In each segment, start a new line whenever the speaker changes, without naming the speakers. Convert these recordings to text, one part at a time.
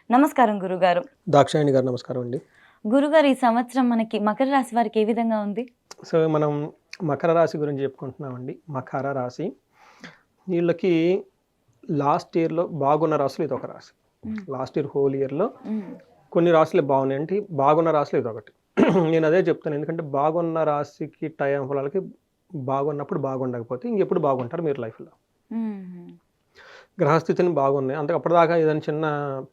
నమస్కారం గురుగారు.
దాక్షాయణి గారు నమస్కారం అండి.
గురుగారు, ఈ సంవత్సరం మనకి మకర రాశి వారికి ఏ విధంగా ఉంది?
సో, మనం మకర రాశి గురించి చెప్పుకుంటున్నామండి. మకర రాశి వీళ్ళకి లాస్ట్ ఇయర్‌లో బాగున్న రాశులు ఇదొక రాశి. లాస్ట్ ఇయర్ హోల్ ఇయర్‌లో కొన్ని రాశులు బాగున్నాయి. అంటే బాగున్న రాశులు ఇదొకటి. నేను అదే చెప్తాను. ఎందుకంటే బాగున్న రాశికి టైం ఫలాలకి బాగున్నప్పుడు బాగుండకపోతే ఇంకెప్పుడు బాగుంటారు మీరు లైఫ్‌లో. గ్రహస్థితిని బాగున్నాయి. అంటే అప్పటిదాకా ఏదైనా చిన్న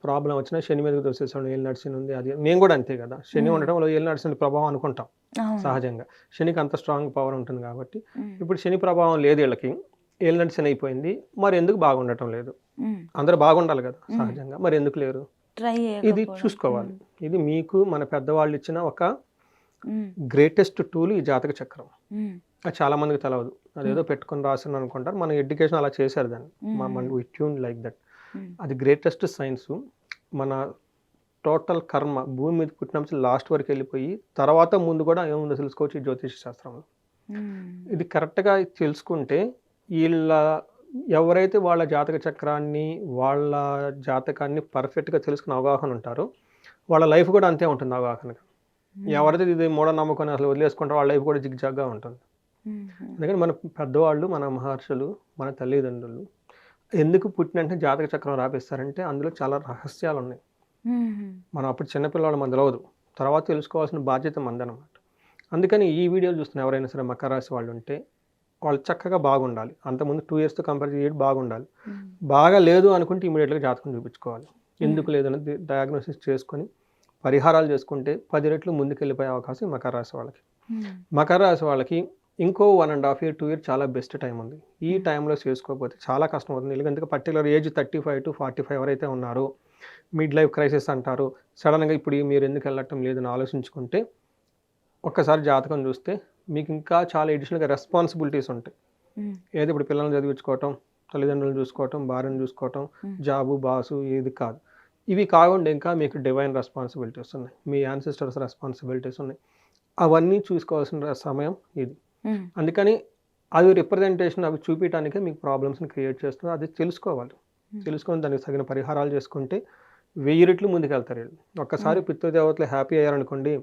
ప్రాబ్లమ్ వచ్చినా శని మీదకి దోసేసాడు. ఏళ్ళు నడిచింది ఉంది అది. నేను కూడా అంతే కదా. శని ఉండటం వల్ల ఏళ్ళు నడిచిన ప్రభావం అనుకుంటాం సహజంగా. శనికి అంత స్ట్రాంగ్ పవర్ ఉంటుంది కాబట్టి. ఇప్పుడు శని ప్రభావం లేదు వీళ్ళకి. ఏళ్ళు నడిచి శని అయిపోయింది. మరి ఎందుకు బాగుండటం లేదు? అందరూ బాగుండాలి కదా సహజంగా. మరి ఎందుకు లేరు? ఇది చూసుకోవాలి. ఇది మీకు మన పెద్దవాళ్ళు ఇచ్చిన ఒక గ్రేటెస్ట్ టూల్ ఈ జాతక చక్రం. అది చాలా మందికి తెలవదు. అదేదో పెట్టుకొని రాసిన అనుకుంటారు. మన ఎడ్యుకేషన్ అలా చేశారు దాన్ని. మన వి ట్యూన్ లైక్ దట్. అది గ్రేటెస్ట్ సైన్స్. మన టోటల్ కర్మ భూమి మీద పుట్టినప్పుడు లాస్ట్ వరకు వెళ్ళిపోయి తర్వాత ముందు కూడా ఏముందో తెలుసుకోవచ్చు ఈ జ్యోతిష శాస్త్రంలో. ఇది కరెక్ట్గా తెలుసుకుంటే వీళ్ళ ఎవరైతే వాళ్ళ జాతక చక్రాన్ని వాళ్ళ జాతకాన్ని పర్ఫెక్ట్గా తెలుసుకుని అవగాహన ఉంటారో వాళ్ళ లైఫ్ కూడా అంతే ఉంటుంది అవగాహనగా. ఎవరైతే ఇది మూఢనమ్మకం అసలు వదిలేసుకుంటారో వాళ్ళ లైఫ్ కూడా జిగ్జాగ్గా ఉంటుంది. అందుకని మన పెద్దవాళ్ళు, మన మహర్షులు, మన తల్లిదండ్రులు ఎందుకు పుట్టినంటే జాతక చక్రం రాపిస్తారంటే అందులో చాలా రహస్యాలు ఉన్నాయి. మనం అప్పుడు చిన్నపిల్లవాళ్ళు మన తెలియదు. తర్వాత తెలుసుకోవాల్సిన బాధ్యత మందనమాట. అందుకని ఈ వీడియోలు చూస్తున్న ఎవరైనా సరే మకర రాశి వాళ్ళు ఉంటే వాళ్ళు చక్కగా బాగుండాలి. అంతకుముందు 2 yearsతో కంపేర్ చేయడం బాగుండాలి. బాగా లేదు అనుకుంటే ఇమీడియట్గా జాతకం చూపించుకోవాలి. ఎందుకు లేదన్నది డయాగ్నోసిస్ చేసుకొని పరిహారాలు చేసుకుంటే 10 రెట్లు ముందుకు వెళ్ళిపోయే అవకాశం మకర రాశి వాళ్ళకి. మకర రాశి వాళ్ళకి ఇంకో 1.5 year 2 years చాలా బెస్ట్ టైం ఉంది. ఈ టైంలో చేసుకోకపోతే చాలా కష్టం అవుతుంది. ఎందుకంటే పర్టికులర్ ఏజ్ 35 to 45 ఎవరైతే ఉన్నారో మిడ్ లైఫ్ క్రైసిస్ అంటారు. సడన్గా ఇప్పుడు మీరు ఎందుకు వెళ్ళటం లేదని ఆలోచించుకుంటే ఒక్కసారి జాతకం చూస్తే మీకు ఇంకా చాలా ఎడిషనల్గా రెస్పాన్సిబిలిటీస్ ఉంటాయి. ఏది ఇప్పుడు పిల్లల్ని చదివించుకోవటం, తల్లిదండ్రులను చూసుకోవటం, భార్యను చూసుకోవటం, జాబు బాసు ఏది కాదు. ఇవి కాకుండా ఇంకా మీకు డివైన్ రెస్పాన్సిబిలిటీస్ ఉన్నాయి. మీ యాన్సిస్టర్స్ రెస్పాన్సిబిలిటీస్ ఉన్నాయి. అవన్నీ చూసుకోవాల్సిన సమయం ఇది. అందుకని అవి రిప్రజెంటేషన్ అవి చూపించడానికే మీకు ప్రాబ్లమ్స్ని క్రియేట్ చేస్తుంది. అది తెలుసుకోవాలి. తెలుసుకొని దానికి తగిన పరిహారాలు చేసుకుంటే 1000 రెట్లు ముందుకెళ్తారు వీళ్ళు. ఒక్కసారి పితృదేవతలు హ్యాపీ అయ్యారనుకోండి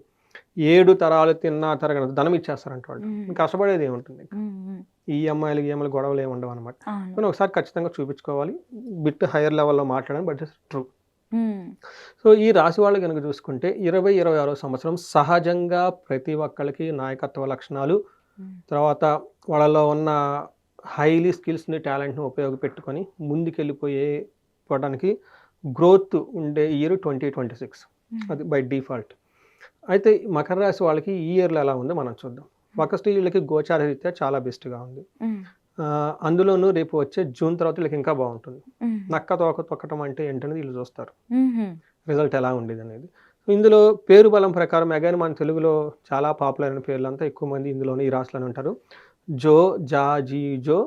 7 తరాలు తిన్నా తరగని ధనం ఇచ్చేస్తారంట వాళ్ళు. కష్టపడేది ఏముంటుంది? ఈఎంఐలు గొడవలు ఏమి ఉండవు అనమాట. కానీ ఒకసారి ఖచ్చితంగా చూపించుకోవాలి. బిట్ హైయర్ లెవెల్లో మాట్లాడడం బట్ ఇట్స్ ట్రూ. సో ఈ రాశి వాళ్ళు కనుక చూసుకుంటే 2026వ సంవత్సరం సహజంగా ప్రతి ఒక్కరికి నాయకత్వ లక్షణాలు, వాళ్ళలో ఉన్న హైలీ స్కిల్స్ని టాలెంట్ని ఉపయోగపెట్టుకొని ముందుకెళ్ళిపోవడానికి గ్రోత్ ఉండే ఇయర్ 2026. అది బై డిఫాల్ట్. అయితే మకర రాశి వాళ్ళకి ఈ ఇయర్లో ఎలా ఉందో మనం చూద్దాం. ఫస్ట్ వీళ్ళకి గోచార రీత్యా చాలా బెస్ట్గా ఉంది. అందులోనూ రేపు వచ్చే జూన్ తర్వాత వీళ్ళకి ఇంకా బాగుంటుంది. నక్క తోక తొక్కటం అంటే ఏంటనేది వీళ్ళు చూస్తారు రిజల్ట్ ఎలా ఉండేది అనేది. ఇందులో పేరు బలం ప్రకారం అగైన్ మన తెలుగులో చాలా పాపులర్ అయిన పేర్లంతా ఎక్కువ మంది ఇందులోనే ఈ రాశిలోనే ఉంటారు. జో, జా, జీ, జో,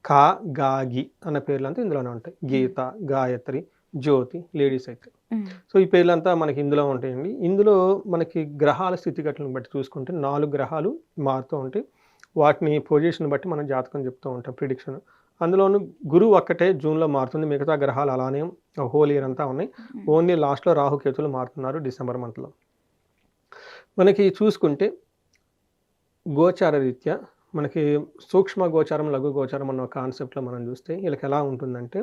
కా, గా, గి అన్న పేర్లంతా ఇందులోనే ఉంటాయి. గీత, గాయత్రి, జ్యోతి లేడీస్ అయితే. సో ఈ పేర్లంతా మనకి ఇందులో ఉంటాయండి. ఇందులో మనకి గ్రహాల స్థితిగతులను బట్టి చూసుకుంటే 4 గ్రహాలు మారుతూ ఉంటాయి. వాటిని పొజిషన్ బట్టి మనం జాతకం చెప్తూ ఉంటాం ప్రిడిక్షన్. అందులోనూ గురువు ఒక్కటే జూన్లో మారుతుంది. మిగతా గ్రహాలు అలానే హోల్ ఇయర్ అంతా ఉన్నాయి. ఓన్లీ లాస్ట్లో రాహుకేతులు మారుతున్నారు డిసెంబర్ మంత్లో. మనకి చూసుకుంటే గోచార రీత్యా మనకి సూక్ష్మ గోచారం, లఘు గోచారం అన్న కాన్సెప్ట్లో మనం చూస్తే వీళ్ళకి ఎలా ఉంటుందంటే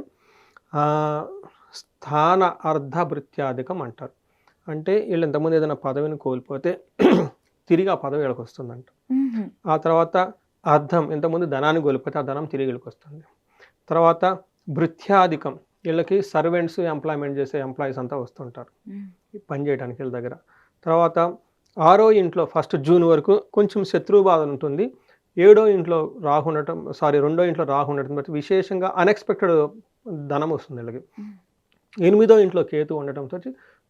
స్థాన అర్ధభృత్యాధికం అంటారు. అంటే వీళ్ళు ఇంతకుముందు ఏదైనా పదవిని కోల్పోతే తిరిగి ఆ పదవి వీళ్ళకి వస్తుందంట. ఆ తర్వాత అర్థం, ఇంతకుముందు ధనాన్ని కోల్పోతే ఆ ధనం తిరిగి వీళ్ళకి వస్తుంది. తర్వాత భృత్యాధికం, వీళ్ళకి సర్వెంట్స్, ఎంప్లాయ్మెంట్ చేసే ఎంప్లాయీస్ అంతా వస్తుంటారు పని చేయడానికి వీళ్ళ దగ్గర. తర్వాత 6వ ఇంట్లో 1 జూన్ వరకు కొంచెం శత్రువు బాధ ఉంటుంది. 7వ ఇంట్లో రాహు ఉండటం 2వ ఇంట్లో రాహు ఉండటం బట్టి విశేషంగా అన్ఎక్స్పెక్టెడ్ ధనం వస్తుంది వీళ్ళకి. 8వ ఇంట్లో కేతు ఉండటంతో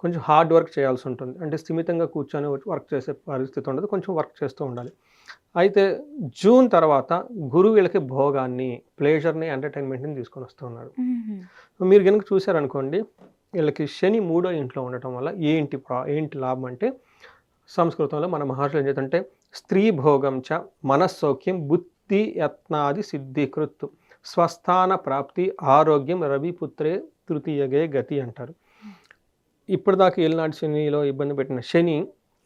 కొంచెం హార్డ్ వర్క్ చేయాల్సి ఉంటుంది. అంటే స్థిమితంగా కూర్చొని వర్క్ చేసే పరిస్థితి ఉండదు. కొంచెం వర్క్ చేస్తూ ఉండాలి. అయితే జూన్ తర్వాత గురువు వీళ్ళకి భోగాన్ని, ప్లేజర్ని, ఎంటర్టైన్మెంట్ని తీసుకొని వస్తూ ఉన్నాడు. మీరు కనుక చూసారనుకోండి వీళ్ళకి శని 3వ ఇంట్లో ఉండటం వల్ల ఏంటి లాభం అంటే సంస్కృతంలో మన మహర్షులు ఏం చేద్దంటే స్త్రీ భోగం చ మనస్సౌఖ్యం బుద్ధి యత్నాది సిద్ధికృత్ స్వస్థాన ప్రాప్తి ఆరోగ్యం రవిపుత్రే తృతీయగే గతి అంటారు. ఇప్పటిదాకా ఏలినాటి శనిలో ఇబ్బంది పెట్టిన శని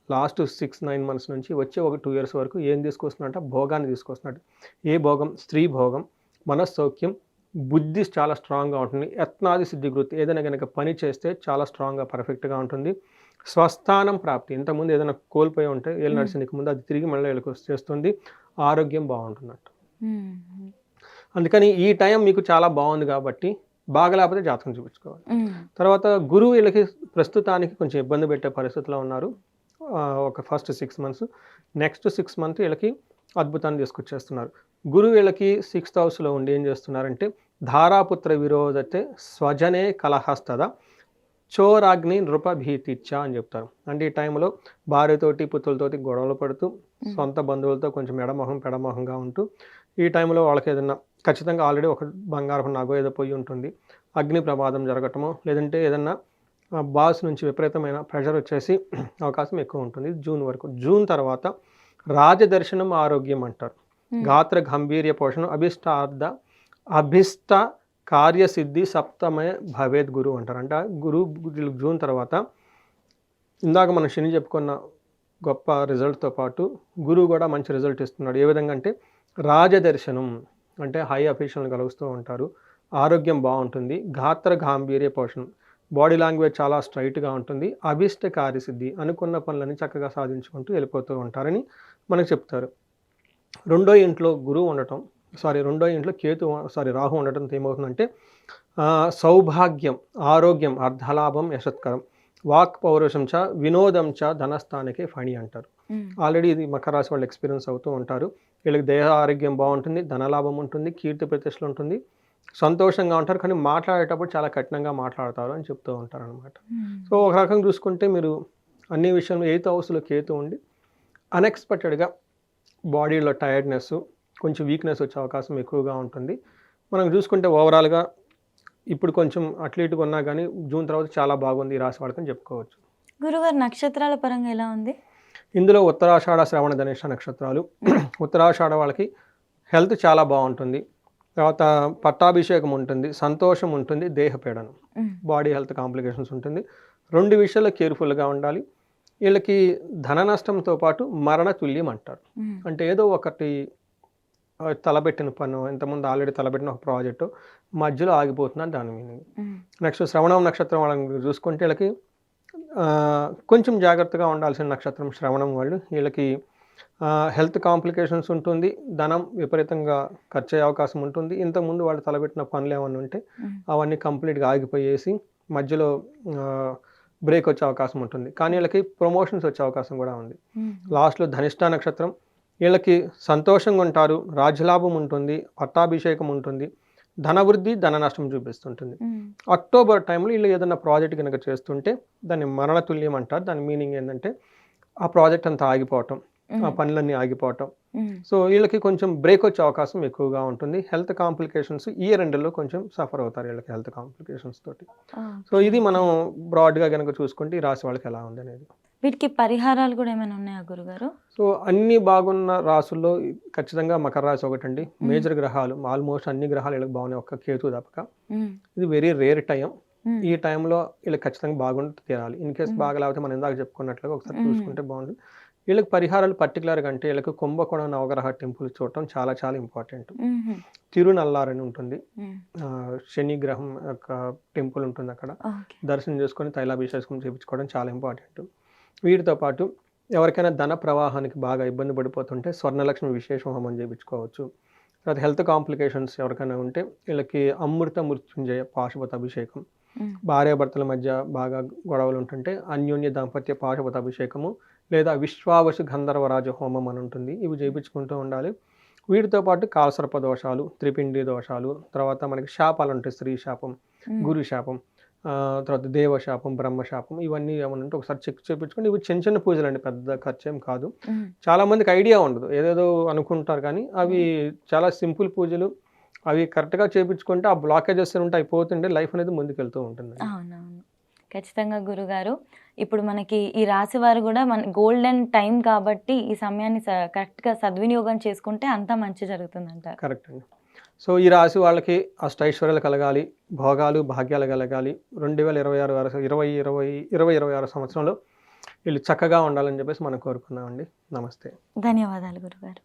లాస్ట్ 6-9 మంత్స్ నుంచి వచ్చే ఒక 2 ఇయర్స్ వరకు ఏం తీసుకొస్తున్నట్ట భోగాన్ని తీసుకొస్తున్నాడు. ఏ భోగం? స్త్రీ భోగం, మనస్సౌఖ్యం, బుద్ధి చాలా స్ట్రాంగ్గా ఉంటుంది. యత్నాది సిద్ధికృతి, ఏదైనా కనుక పని చేస్తే చాలా స్ట్రాంగ్గా పర్ఫెక్ట్గా ఉంటుంది. స్వస్థానం ప్రాప్తి, ఇంతకుముందు ఏదైనా కోల్పోయి ఉంటే ఏలినాటి శనికి ముందు అది తిరిగి మళ్ళీ వీళ్ళకి చేస్తుంది. ఆరోగ్యం బాగుంటున్నట్టు. అందుకని ఈ టైం మీకు చాలా బాగుంది కాబట్టి బాగలేకపోతే జాతకం చూపించుకోవాలి. తర్వాత గురువు వీళ్ళకి ప్రస్తుతానికి కొంచెం ఇబ్బంది పెట్టే పరిస్థితిలో ఉన్నారు. ఒక ఫస్ట్ 6 మంత్స్, నెక్స్ట్ 6 మంత్ వీళ్ళకి అద్భుతాన్ని తీసుకొచ్చేస్తున్నారు. గురువు వీళ్ళకి 6th హౌస్లో ఉండి ఏం చేస్తున్నారంటే ధారాపుత్ర విరోధతే స్వజనే కలహస్తద చోరాగ్ని నృపభీతిచ్చ అని చెప్తారు. అంటే ఈ టైంలో భార్యతోటి పుత్రులతోటి గొడవలు పడుతూ సొంత బంధువులతో కొంచెం పెడమొహంగా ఉంటూ ఈ టైంలో వాళ్ళకి ఏదైనా ఖచ్చితంగా ఆల్రెడీ ఒక బంగారపు నాగో ఏదో పోయి ఉంటుంది, అగ్ని ప్రమాదం జరగటమో లేదంటే ఏదన్నా బాస్ నుంచి విపరీతమైన ప్రెషర్ వచ్చేసి అవకాశం ఎక్కువ ఉంటుంది జూన్ వరకు. జూన్ తర్వాత రాజదర్శనం ఆరోగ్యం అంటారు. గాత్ర గంభీర్య పోషణం అభిష్ట కార్యసిద్ధి సప్తమే భవేద్ గురువు అంటారు. అంటే గురువు జూన్ తర్వాత ఇందాక మనం శని చెప్పుకున్న గొప్ప రిజల్ట్తో పాటు గురువు కూడా మంచి రిజల్ట్ ఇస్తున్నాడు. ఏ విధంగా అంటే రాజదర్శనం అంటే హై అఫీషియల్ కలుగుతూ ఉంటారు, ఆరోగ్యం బాగుంటుంది. గాత్ర గాంభీర్య పోషణం, బాడీ లాంగ్వేజ్ చాలా స్ట్రైట్గా ఉంటుంది. అభిష్ట కార్యసిద్ధి, అనుకున్న పనులని చక్కగా సాధించుకుంటూ వెళ్ళిపోతూ ఉంటారని మనకు చెప్తారు. రెండో ఇంట్లో రాహు ఉండటంతో ఏమవుతుందంటే సౌభాగ్యం, ఆరోగ్యం, అర్ధలాభం, యశత్కరం, వాక్ పౌరుషం చ వినోదం చ ధనస్థానకే ఫణి అంటారు. ఆల్రెడీ ఇది మకర రాశి వాళ్ళు ఎక్స్పీరియన్స్ అవుతూ ఉంటారు. వీళ్ళకి దేహ ఆరోగ్యం బాగుంటుంది, ధనలాభం ఉంటుంది, కీర్తి ప్రతిష్టలు ఉంటుంది, సంతోషంగా ఉంటారు. కానీ మాట్లాడేటప్పుడు చాలా కఠినంగా మాట్లాడతారు అని చెప్తూ ఉంటారు అనమాట. సో ఒక రకంగా చూసుకుంటే మీరు అన్ని విషయంలో 8th హౌస్లో కేతు ఉండి అన్ఎక్స్పెక్టెడ్గా బాడీలో టైర్డ్నెస్, కొంచెం వీక్నెస్ వచ్చే అవకాశం ఎక్కువగా ఉంటుంది. మనం చూసుకుంటే ఓవరాల్గా ఇప్పుడు కొంచెం అటు ఇటుగా ఉన్నా కానీ జూన్ తర్వాత చాలా బాగుంది ఈ రాశి వాళ్ళకని చెప్పుకోవచ్చు.
గురుగారు నక్షత్రాల పరంగా ఎలా ఉంది?
ఇందులో ఉత్తరాషాఢ, శ్రవణ, ధనిష్ట నక్షత్రాలు. ఉత్తరాషాఢ వాళ్ళకి హెల్త్ చాలా బాగుంటుంది, తర్వాత పట్టాభిషేకం ఉంటుంది, సంతోషం ఉంటుంది, దేహపీడనం, బాడీ హెల్త్ కాంప్లికేషన్స్ ఉంటుంది. 2 విషయాల్లో కేర్ఫుల్గా ఉండాలి. వీళ్ళకి ధన నష్టంతో పాటు మరణ తుల్యం అంటారు. అంటే ఏదో ఒకటి తలబెట్టిన పన్ను, ఇంతకుముందు ఆల్రెడీ తలబెట్టిన ఒక ప్రాజెక్టు మధ్యలో ఆగిపోతుందని దాని మీనింగ్. నెక్స్ట్ శ్రవణం నక్షత్రం వాళ్ళని చూసుకుంటే వీళ్ళకి కొంచెం జాగ్రత్తగా ఉండాల్సిన నక్షత్రం శ్రవణం వాళ్ళు. వీళ్ళకి హెల్త్ కాంప్లికేషన్స్ ఉంటుంది, ధనం విపరీతంగా ఖర్చు అయ్యే అవకాశం ఉంటుంది. ఇంతకుముందు వాళ్ళు తలబెట్టిన పనులు ఏమన్నా ఉంటే అవన్నీ కంప్లీట్గా ఆగిపోయేసి మధ్యలో బ్రేక్ వచ్చే అవకాశం ఉంటుంది. కానీ వీళ్ళకి ప్రమోషన్స్ వచ్చే అవకాశం కూడా ఉంది. లాస్ట్లో ధనిష్ట నక్షత్రం, వీళ్ళకి సంతోషంగా ఉంటారు, రాజ్యలాభం ఉంటుంది, పట్టాభిషేకం ఉంటుంది, ధనవృద్ధి, ధన నష్టం చూపిస్తుంటుంది. అక్టోబర్ టైంలో వీళ్ళు ఏదైనా ప్రాజెక్ట్ కనుక చేస్తుంటే దాన్ని మరణ తుల్యం అంటారు. దాని మీనింగ్ ఏంటంటే ఆ ప్రాజెక్ట్ అంతా ఆగిపోవటం, ఆ పనులన్నీ ఆగిపోవటం. సో వీళ్ళకి కొంచెం బ్రేక్ వచ్చే అవకాశం ఎక్కువగా ఉంటుంది. హెల్త్ కాంప్లికేషన్స్ ఇయర్ ఎండ్లో కొంచెం సఫర్ అవుతారు వీళ్ళకి హెల్త్ కాంప్లికేషన్స్ తోటి. సో ఇది మనం బ్రాడ్గా కనుక చూసుకుంటే ఈ రాశి వాళ్ళకి ఎలా ఉంది అనేది.
వీటికి పరిహారాలు కూడా ఏమైనా ఉన్నాయా గురుగారు?
సో అన్ని బాగున్న రాసుల్లో ఖచ్చితంగా మకర రాశి ఒకటండి. మేజర్ గ్రహాలు ఆల్మోస్ట్ అన్ని గ్రహాలు వీళ్ళకి బాగున్నాయి, ఒక్క కేతు తప్పక. ఇది వెరీ రేర్ టైం. ఈ టైంలో వీళ్ళకి ఖచ్చితంగా బాగుంటే తీరాలి. ఇన్ కేసు బాగలేకపోతే మనం ఇందాక చెప్పుకున్నట్లుగా ఒకసారి చూసుకుంటే బాగుంటుంది. వీళ్ళకి పరిహారాలు పర్టికులర్గా అంటే వీళ్ళకి కుంభకోణం నవగ్రహ టెంపుల్ చూడటం చాలా చాలా ఇంపార్టెంట్. తిరునల్లారని ఉంటుంది, శని గ్రహం యొక్క టెంపుల్ ఉంటుంది, అక్కడ దర్శనం చేసుకొని తైలాభిషేకం చేయించుకోవడం చాలా ఇంపార్టెంట్. వీటితో పాటు ఎవరికైనా ధన ప్రవాహానికి బాగా ఇబ్బంది పడిపోతుంటే స్వర్ణలక్ష్మి విశేష హోమం చేయించుకోవచ్చు. తర్వాత హెల్త్ కాంప్లికేషన్స్ ఎవరికైనా ఉంటే వీళ్ళకి అమృత మృత్యుంజయ పాశుపత అభిషేకం, భార్యాభర్తల మధ్య బాగా గొడవలు ఉంటుంటే అన్యోన్య దాంపత్య పాశుపత అభిషేకము లేదా విశ్వావసు గంధర్వరాజ హోమం అని ఉంటుంది, ఇవి చేయించుకుంటూ ఉండాలి. వీటితో పాటు కాలసర్ప దోషాలు, త్రిపిండి దోషాలు, తర్వాత మనకి శాపాలు ఉంటాయి, స్త్రీ శాపం, గురు శాపం, తర్వాత దేవశాపం, బ్రహ్మశాపం, ఇవన్నీ ఏమన్నా ఒకసారి చెక్ చేయించుకోండి. ఇవి చిన్న చిన్న పూజలు అండి, పెద్ద ఖర్చేం కాదు. చాలా మందికి ఐడియా ఉండదు, ఏదేదో అనుకుంటారు, కానీ అవి చాలా సింపుల్ పూజలు. అవి కరెక్ట్గా చేయించుకుంటే ఆ బ్లాకేజెస్ ఉంటే అయిపోతుంటే లైఫ్ అనేది ముందుకెళ్తూ ఉంటుంది.
అవునవును, ఖచ్చితంగా గురుగారు. ఇప్పుడు మనకి ఈ రాశి వారు కూడా మన గోల్డెన్ టైం కాబట్టి ఈ సమయాన్ని కరెక్ట్గా సద్వినియోగం చేసుకుంటే అంతా మంచి జరుగుతుందంటారు.
కరెక్ట్ అండి. సో ఈ రాశి వాళ్ళకి అష్టైశ్వర్యాలు కలగాలి, భోగాలు భాగ్యాలు కలగాలి, 2026 సంవత్సరంలో వీళ్ళు చక్కగా ఉండాలని చెప్పేసి మనం కోరుకున్నామండి. నమస్తే.
ధన్యవాదాలు గురుగారు.